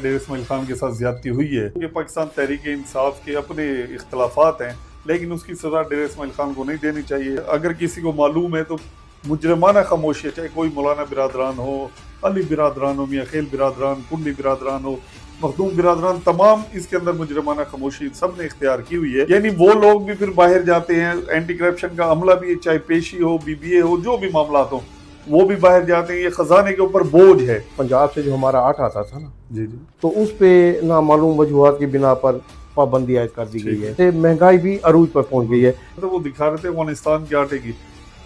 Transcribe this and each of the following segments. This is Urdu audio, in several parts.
ڈیر اسماعیل خان کے ساتھ زیادتی ہوئی ہے کہ پاکستان تحریک انصاف کے اپنے اختلافات ہیں، لیکن اس کی سزا ڈیر اسماعیل خان کو نہیں دینی چاہیے۔ اگر کسی کو معلوم ہے تو مجرمانہ خاموشی ہے، چاہے کوئی مولانا برادران ہو، علی برادران ہو، میاں خیل برادران، کنڈی برادران ہو، مخدوم برادران، تمام اس کے اندر مجرمانہ خاموشی سب نے اختیار کی ہوئی ہے۔ یعنی وہ لوگ بھی پھر باہر جاتے ہیں، اینٹی کرپشن کا عملہ بھی، چاہے پیشی ہو، بی بی اے ہو، جو بھی معاملات ہوں، وہ بھی باہر جاتے ہیں۔ یہ خزانے کے اوپر بوجھ ہے۔ پنجاب سے جو ہمارا آٹھ آتا تھا نا جی جی، تو اس پہ نامعلوم وجوہات کی بنا پر پابندی عائد کر دی گئی ہے۔ مہنگائی بھی عروج پر پہنچ گئی ہے۔ تو وہ دکھا رہے تھے افغانستان کے آٹے کی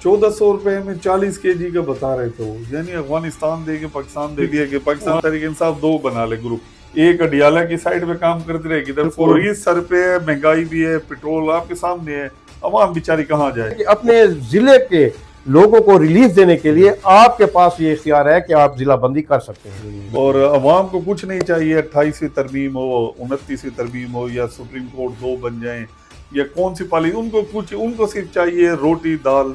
1400 روپے میں 40 کے جی کا بتا رہے تھے وہ، یعنی افغانستان دے کے پاکستان دے دیا کہ پاکستان تحریک انصاف دو بنا لے گروپ، ایک اڈیالہ کی سائڈ پہ کام کرتے رہے گی، فوریز سر پہ ہے، مہنگائی بھی ہے، پیٹرول آپ کے سامنے ہے، عوام بیچاری کہاں جائے؟ کہ اپنے ضلع کے لوگوں کو ریلیف دینے کے لیے آپ کے پاس یہ اختیار ہے کہ آپ ضلع بندی کر سکتے ہیں، اور عوام کو کچھ نہیں چاہیے 28ویں ترمیم ہو، 29ویں ترمیم ہو، یا سپریم کورٹ دو بن جائیں، یا کون سی پالیسی، ان کو صرف چاہیے روٹی دال،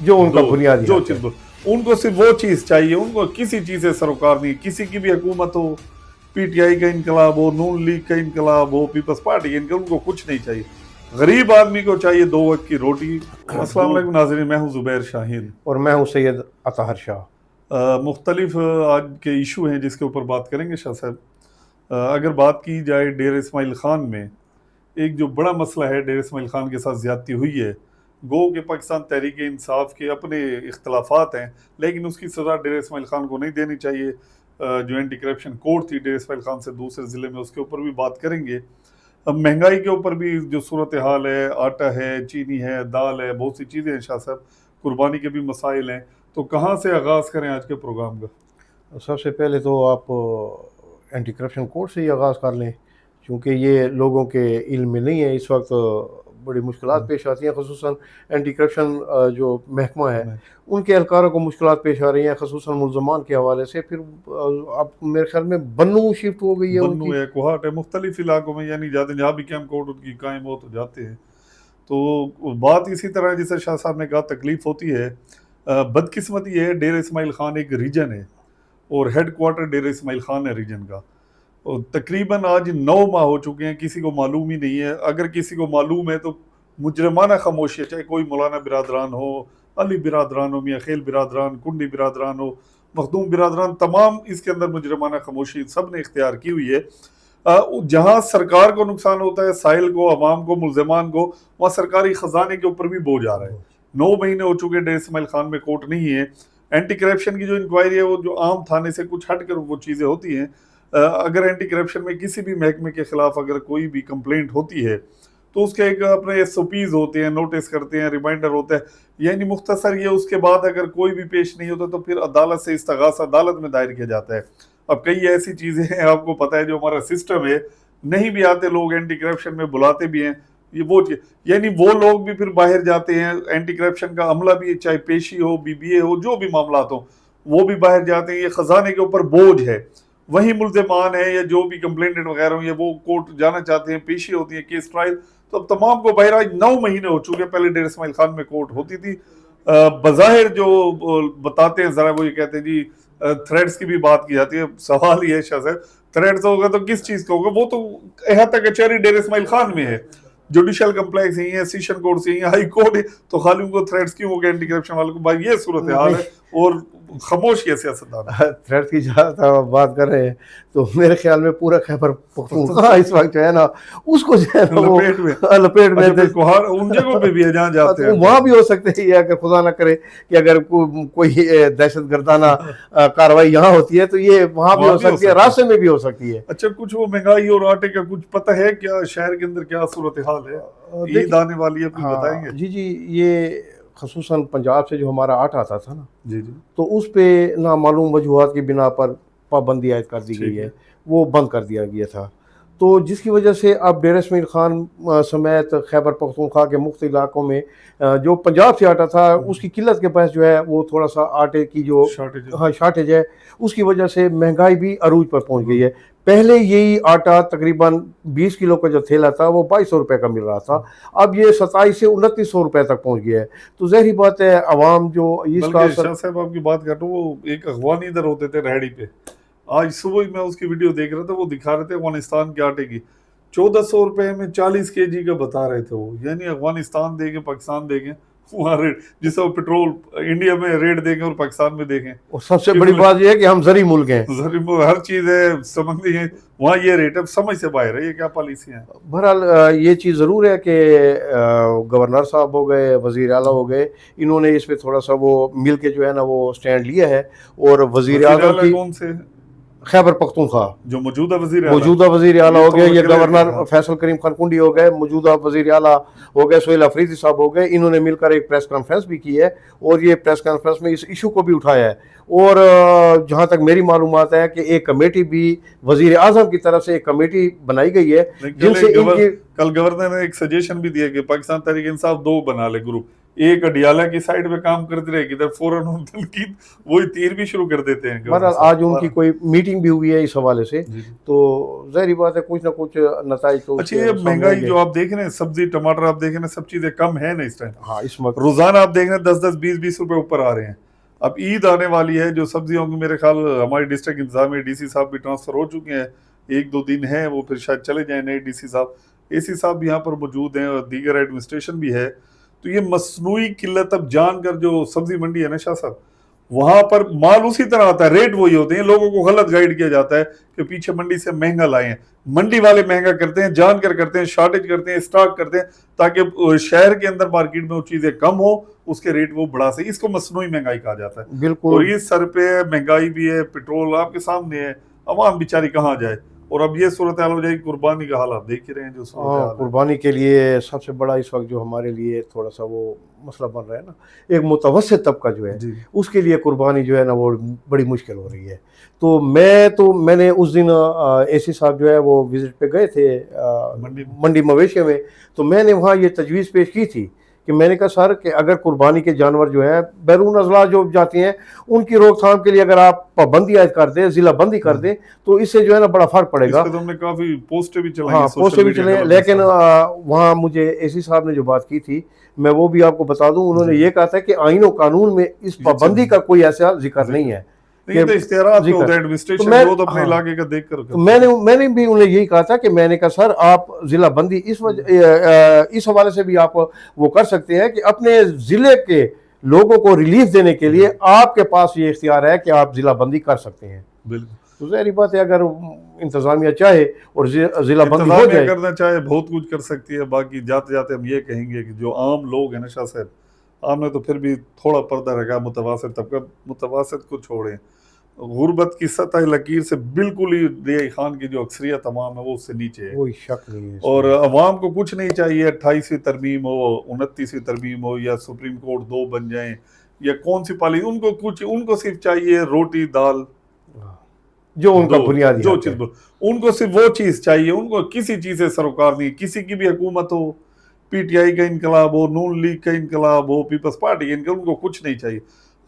جو ان کا بنیادی جو حق ہے۔ چیز ان کو صرف وہ چیز چاہیے، ان کو کسی چیز سے سروکار نہیں، کسی کی بھی حکومت ہو، پی ٹی آئی کا انقلاب ہو، نون لیگ کا انقلاب ہو، پیپلز پارٹی کا انقلاب، ان کو کچھ نہیں چاہیے۔ غریب آدمی کو چاہیے 2 وقت کی روٹی۔ السلام علیکم ناظرین، میں ہوں زبیر شاہین اور میں ہوں سید اطہر شاہ۔ مختلف آج کے ایشو ہیں جس کے اوپر بات کریں گے شاہ صاحب۔ اگر بات کی جائے ڈیر اسماعیل خان میں، ایک جو بڑا مسئلہ ہے، ڈیر اسماعیل خان کے ساتھ زیادتی ہوئی ہے، گو کہ پاکستان تحریک انصاف کے اپنے اختلافات ہیں، لیکن اس کی سزا ڈیر اسماعیل خان کو نہیں دینی چاہیے۔ جو اینٹی کرپشن کورٹ تھی ڈیر اسماعیل خان سے دوسرے ضلع میں، اس کے اوپر بھی بات کریں گے۔ اب مہنگائی کے اوپر بھی جو صورتحال ہے، آٹا ہے، چینی ہے، دال ہے، بہت سی چیزیں ہیں شاہ صاحب، قربانی کے بھی مسائل ہیں، تو کہاں سے آغاز کریں آج کے پروگرام کا؟ سب سے پہلے تو آپ اینٹی کرپشن کورٹ سے ہی آغاز کر لیں، چونکہ یہ لوگوں کے علم میں نہیں ہے۔ اس وقت بڑی مشکلات پیش آتی ہیں، خصوصاً اینٹی کرپشن جو محکمہ ہے ان کے اہلکاروں کو مشکلات پیش آ رہی ہیں، خصوصاً ملزمان کے حوالے سے۔ پھر اب میرے خیال میں بنو شفٹ ہو گئی ہے ان بنو کی، ہے، کوہاٹ ہے، مختلف علاقوں میں یعنی جاتے ہیں، جہاں بھی کیمپ کورٹ ان کی قائم ہو تو جاتے ہیں۔ تو بات اسی طرح جیسے شاہ صاحب نے کہا تکلیف ہوتی ہے۔ بدقسمتی ہے، ڈیر اسماعیل خان ایک ریجن ہے اور ہیڈ کوارٹر ڈیر اسماعیل خان ہے ریجن کا، اور تقریباً آج 9 ماہ ہو چکے ہیں، کسی کو معلوم ہی نہیں ہے۔ اگر کسی کو معلوم ہے تو مجرمانہ خاموشی ہے، چاہے کوئی مولانا برادران ہو، علی برادران ہو، میاں خیل برادران، کنڈی برادران ہو، مخدوم برادران، تمام اس کے اندر مجرمانہ خاموشی سب نے اختیار کی ہوئی ہے۔ جہاں سرکار کو نقصان ہوتا ہے، سائل کو، عوام کو، ملزمان کو، وہاں سرکاری خزانے کے اوپر بھی بوجھ آ رہا ہے۔ 9 مہینے ہو چکے ڈیر اسماعیل خان میں کورٹ نہیں ہے۔ اینٹی کرپشن کی جو انکوائری ہے وہ جو عام تھانے سے کچھ ہٹ کر وہ چیزیں ہوتی ہیں۔ اگر اینٹی کرپشن میں کسی بھی محکمے کے خلاف اگر کوئی بھی کمپلینٹ ہوتی ہے تو اس کے ایک اپنے ایس او پیز ہوتے ہیں، نوٹس کرتے ہیں، ریمائنڈر ہوتا ہے، یعنی مختصر یہ اس کے بعد اگر کوئی بھی پیش نہیں ہوتا تو پھر عدالت سے استغاثہ عدالت میں دائر کیا جاتا ہے۔ اب کئی ایسی چیزیں ہیں آپ کو پتہ ہے جو ہمارا سسٹم ہے، نہیں بھی آتے لوگ اینٹی کرپشن میں بلاتے بھی ہیں، یہ وہ یعنی وہ لوگ بھی پھر باہر جاتے ہیں، اینٹی کرپشن کا عملہ بھی، چاہے پیشی ہو، بی بی اے ہو، جو بھی معاملات ہوں، وہ بھی باہر جاتے ہیں۔ یہ خزانے کے اوپر بوجھ ہے۔ وہی ملزمان ہیں یا جو بھی کمپلینٹ وغیرہ ہوں، یا وہ کورٹ جانا چاہتے ہیں، پیشی ہوتی ہے، کیس ٹرائل، تو اب تمام کو باہر آج 9 مہینے ہو چکے۔ پہلے ڈیر اسماعیل خان میں کورٹ ہوتی تھی، بظاہر جو بتاتے ہیں ذرا وہ یہ کہتے ہیں جی تھریڈز کی بھی بات کی جاتی ہے۔ سوال یہ ہے شاہ صاحب، تھریڈز ہوگا تو کس چیز کا ہوگا؟ وہ تو احاطہ کچہری ڈیر اسماعیل خان میں ہے، جوڈیشل کمپلیکس ہی ہیں، سیشن کورٹ سے ہی ہیں، ہائی کورٹ ہے، تو خالی ان کو تھریڈز کیوں ہو گئے اینٹی کرپشن والوں کو؟ بھائی یہ صورتحال ہے، اور خاموش ہے سیاستدان۔ تھریڈ کی جہاں بات کر رہے ہیں تو میرے خیال میں پورا خیبر پختونخوا اس وقت جو ہے نا اس کو جو ہے نا وہ لپیٹ میں ان جگہوں پہ بھی ہے جہاں جاتے ہیں، وہاں بھی ہو سکتے ہیں، اگر خدا نہ کرے کہ اگر کوئی دہشت گردانہ کاروائی یہاں ہوتی ہے تو یہ وہاں بھی ہو سکتی ہے، راستے میں بھی ہو سکتی ہے۔ اچھا، کچھ وہ مہنگائی اور آٹے کا کچھ پتہ ہے کیا شہر کے اندر کیا صورتحال ہے؟ عید آنے والی ہے، کچھ بتائیں گے؟ جی جی، یہ خصوصاً پنجاب سے جو ہمارا آٹھ آتا تھا نا جی جی، تو اس پہ نامعلوم وجوہات کی بنا پر پابندی عائد کر دی گئی ہے، وہ بند کر دیا گیا تھا، تو جس کی وجہ سے اب ڈیر اسماعیل خان سمیت خیبر پختونخوا کے مختلف علاقوں میں جو پنجاب سے آٹا تھا اس کی قلت کے باعث جو ہے وہ تھوڑا سا آٹے کی جو شارٹیج ہے اس کی وجہ سے مہنگائی بھی عروج پر پہنچ گئی ہے۔ پہلے یہی آٹا تقریباً 20 کلو کا جو تھیلا تھا وہ 2200 روپے کا مل رہا تھا، اب یہ 27 سے 2900 روپے تک پہنچ گیا ہے، تو ظاہری بات ہے عوام جو اس کا شاہ صاحب آپ کی بات کر رہا ہوں، وہ ایک اخوان ادھر ہوتے تھے ریہڑی پہ، آج صبح ہی میں اس کی ویڈیو دیکھ رہا تھا، وہ دکھا رہے تھے افغانستان کے آٹے کی 1400 روپے میں 40 kg کا بتا رہے تھے وہ، یعنی افغانستان دیکھیں پاکستان دیکھیں وہاں ریٹ، جس طرح پٹرول انڈیا میں ریٹ دیکھیں اور پاکستان میں دیکھیں، اور سب سے بڑی بات یہ ہے کہ ہم زرعی ملک ہیں. ہر چیز ہے سمندری ہے، وہاں یہ ریٹ ہے، سمجھ سے باہر ہے یہ کیا پالیسی ہیں. بہرحال یہ چیز ضرور ہے کہ گورنر صاحب ہو گئے، وزیر اعلیٰ ہو گئے، انہوں نے اس پہ تھوڑا سا وہ مل کے جو ہے نا وہ سٹینڈ لیا ہے. اور وزیر اعظم اعلیٰ کی کون سے خیبر پختونخوا جو موجودہ وزیر اعلیٰ، موجودہ وزیر اعلیٰ ہو گئے، تو یہ لگ رہا ہے کہ گورنر ہاں، فیصل کریم خانکنڈی ہو گئے، موجودہ وزیر اعلیٰ ہو گئے سہیل افریدی صاحب ہو گئے، انہوں نے مل کر ایک پریس کانفرنس بھی کی ہے اور یہ پریس کانفرنس میں اس ایشو کو بھی اٹھایا ہے. اور جہاں تک میری معلومات ہے کہ ایک کمیٹی بھی وزیر اعظم کی طرف سے ایک کمیٹی بنائی گئی ہے جن سے ان کی کل گورنر نے ایک سجیشن بھی دیا کہ پاکستان تحریک انصاف 2 بنا لے گروپ، ایک اڈیالہ کی سائڈ پہ کام کرتے رہے ادھر فوراً تنقید وہی تیر بھی شروع کر دیتے ہیں. بہرحال آج ان کی کوئی میٹنگ بھی ہوئی ہے اس حوالے سے، تو ظاہری بات ہے کچھ نہ کچھ نتائج تو. اچھا یہ مہنگائی جو آپ دیکھ رہے ہیں، سبزی ٹماٹر آپ دیکھ رہے ہیں، سب چیزیں کم ہیں نا اس ٹائم. ہاں اس وقت روزانہ آپ دیکھ رہے ہیں 10-10 20-20 روپے اوپر آ رہے ہیں. اب عید آنے والی ہے، جو سبزیوں کی میرے خیال ہماری ڈسٹرکٹ انتظامیہ ڈی سی صاحب بھی ٹرانسفر ہو چکے ہیں، 1-2 دن ہیں وہ، پھر شاید چلے جائیں نئے ڈی سی صاحب. اے سی صاحب بھی یہاں پر موجود ہیں اور دیگر ایڈمنسٹریشن بھی ہے. تو یہ مصنوعی قلت اب جان کر جو سبزی منڈی ہے نا شاہ صاحب، وہاں پر مال اسی طرح آتا ہے، ریٹ وہی ہوتے ہیں، لوگوں کو غلط گائیڈ کیا جاتا ہے کہ پیچھے منڈی سے مہنگا لائے ہیں. منڈی والے مہنگا کرتے ہیں، جان کر کرتے ہیں، شارٹیج کرتے ہیں، اسٹاک کرتے ہیں تاکہ شہر کے اندر مارکیٹ میں وہ چیزیں کم ہو، اس کے ریٹ وہ بڑھا سکے. اس کو مصنوعی مہنگائی کہا جاتا ہے. بالکل. اور یہ سر پہ مہنگائی بھی ہے، پیٹرول آپ کے سامنے ہے، عوام بیچاری کہاں جائے. اور اب یہ صورتحال ہو جائے گی، قربانی کا حال آپ دیکھ ہی رہے ہیں جو صورتحال ہے. قربانی کے لیے سب سے بڑا اس وقت جو ہمارے لیے تھوڑا سا وہ مسئلہ بن رہا ہے نا، ایک متوسط طبقہ جو ہے اس کے لیے قربانی جو ہے نا وہ بڑی مشکل ہو رہی ہے. تو میں نے اس دن اے سی صاحب جو ہے وہ وزٹ پہ گئے تھے منڈی مویشیوں میں، تو میں نے وہاں یہ تجویز پیش کی تھی کہ میں نے کہا سر کہ اگر قربانی کے جانور جو ہیں بیرون اضلاع جو جاتی ہیں ان کی روک تھام کے لیے اگر آپ پابندی عائد کر دیں، ضلع بندی کر دیں، تو اس سے جو ہے نا بڑا فرق پڑے گا. اس پہ تو ہم نے کافی پوسٹیں بھی چلائی ہاں ہیں، پوسٹیں بھی چلیں، لیکن وہاں مجھے اے سی صاحب نے جو بات کی تھی میں وہ بھی آپ کو بتا دوں. انہوں نے یہ کہا تھا کہ آئین و قانون میں اس پابندی کا کوئی ایسا ذکر نہیں ہے. میں نے بھی انہیں یہی کہا تھا کہ میں نے کہا سر آپ ضلع بندی اس حوالے سے بھی آپ وہ کر سکتے ہیں کہ اپنے ضلع کے لوگوں کو ریلیف دینے کے لیے آپ کے پاس یہ اختیار ہے کہ آپ ضلع بندی کر سکتے ہیں. بالکل. تو ظاہری بات ہے اگر انتظامیہ چاہے اور ضلع بندی ہو جائے، کرنا چاہے بہت کچھ کر سکتی ہے. باقی جاتے جاتے ہم یہ کہیں گے کہ جو عام لوگ ہیں نا شاہ صاحب، عام نے تو پھر بھی تھوڑا پردہ رکھا، متوسط طبقہ، متوسط کو چھوڑیں. غربت کی سطح لکیر سے بالکل ہی ضیاء خان کی جو اکثریت تمام ہے وہ اس سے نیچے ہے، کوئی شک نہیں ہے. اور عوام کو کچھ نہیں چاہیے. 28ویں ترمیم ہو، 29ویں ترمیم ہو، یا سپریم کورٹ 2 بن جائیں، یا کون سی پالیسی، ان کو صرف چاہیے روٹی دال، جو ان کا بنیادی جو چیز ان کو صرف وہ چیز چاہیے. ان کو کسی چیز سے سروکار نہیں. کسی کی بھی حکومت ہو، پی ٹی آئی کا انقلاب ہو، نون لیگ کا انقلاب ہو، پیپلز پارٹی کا انقلاب، ان کو کچھ نہیں چاہیے.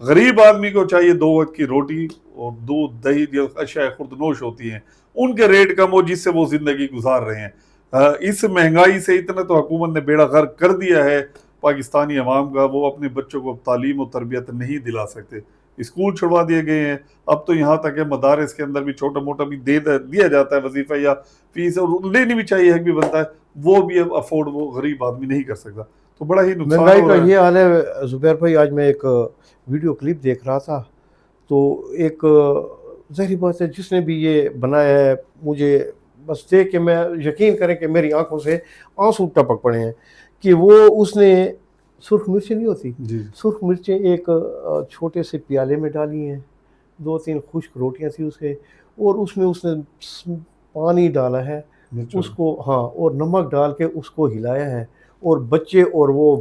غریب آدمی کو چاہیے 2 وقت کی روٹی اور دودھ دہی جو اشیاء خوردنوش ہوتی ہیں ان کے ریٹ کم ہو، جس سے وہ زندگی گزار رہے ہیں. اس مہنگائی سے اتنا تو حکومت نے بیڑا غرق کر دیا ہے پاکستانی عوام کا، وہ اپنے بچوں کو تعلیم و تربیت نہیں دلا سکتے. اسکول چھڑوا دیے گئے ہیں. اب تو یہاں تک کہ مدارس کے اندر بھی چھوٹا موٹا بھی دیا جاتا ہے وظیفہ یا فیس، اور لینی بھی چاہیے، حق بھی بنتا ہے، وہ بھی اب افورڈ وہ غریب آدمی نہیں کر سکتا. تو بڑا ہی نقصان مہنگائی کا یہ حال ہے. زبیر بھائی آج میں ایک ویڈیو کلپ دیکھ رہا تھا، تو ایک ظاہری بات ہے جس نے بھی یہ بنایا ہے، مجھے بس دیکھ کے میں یقین کریں کہ میری آنکھوں سے آنسو ٹپک پڑے ہیں کہ وہ اس نے سرخ مرچیں نہیں ہوتی، سرخ مرچیں ایک چھوٹے سے پیالے میں ڈالی ہیں، 2-3 خشک روٹیاں تھی اس کے، اور اس میں اس نے پانی ڈالا ہے اس کو، ہاں، اور نمک ڈال کے اس کو ہلایا ہے، اور بچے اور وہ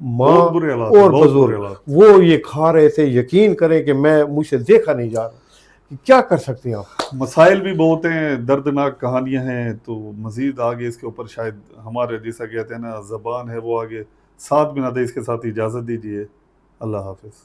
ماں اور بزرگ وہ یہ کھا رہے تھے. یقین کریں کہ مجھ سے دیکھا نہیں جا رہا. کیا کر سکتے ہیں آپ؟ مسائل بھی بہت ہیں، دردناک کہانیاں ہیں. تو مزید آگے اس کے اوپر شاید ہمارے جیسا کہتے ہیں نا زبان ہے وہ آگے ساتھ بھی نہ دے. اس کے ساتھ اجازت دیجیے. اللہ حافظ.